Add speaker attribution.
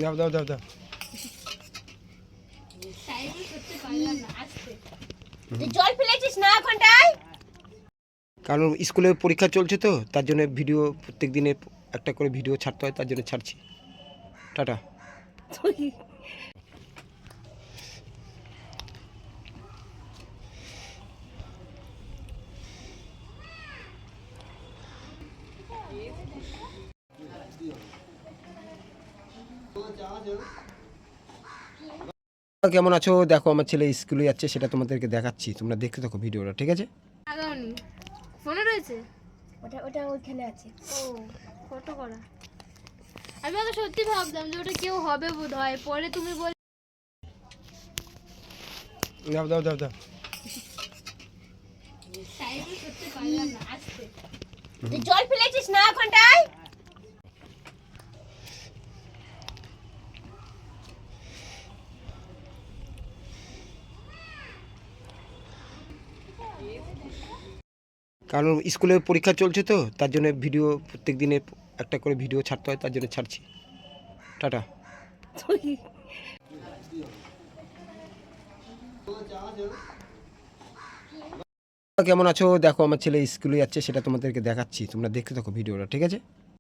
Speaker 1: দাও দাও দাও দাও।
Speaker 2: জল ফেলেছিস না ঘন্টায়?
Speaker 1: কারণ স্কুলে পরীক্ষা চলছে তো, তার জন্য ভিডিও প্রত্যেক দিনে একটা করে ভিডিও ছাড়তে হয়, তার জন্য ছাড়ছি। টাটা। কেমন আছো? দেখো আমার ছেলে স্কুলে যাচ্ছে, সেটা তোমাদেরকে দেখাচ্ছি, তোমরা দেখতে থাকো ভিডিওটা, ঠিক আছে?
Speaker 3: আগাওনি ফোনে রয়েছে,
Speaker 2: ওটা ওটা ওইখানে আছে।
Speaker 3: ও ফটো করা। আমি আগে সত্যি ভাবতাম যে ওটা কেউ হবে বোধ হয়, পরে তুমি বল।
Speaker 1: দাও দাও দাও দাও।
Speaker 2: জল ফেলেছিস না ঘন্টায়?
Speaker 1: কারণ স্কুলে পরীক্ষা চলছে তো, তার জন্য ভিডিও প্রত্যেক দিনে একটা করে ভিডিও ছাড়তে হয়, তার জন্য ছাড়ছি। টাটা। কেমন আছো? দেখো আমার ছেলে স্কুলে যাচ্ছে, সেটা তোমাদেরকে দেখাচ্ছি, তোমরা দেখতে থাকো ভিডিওটা, ঠিক আছে?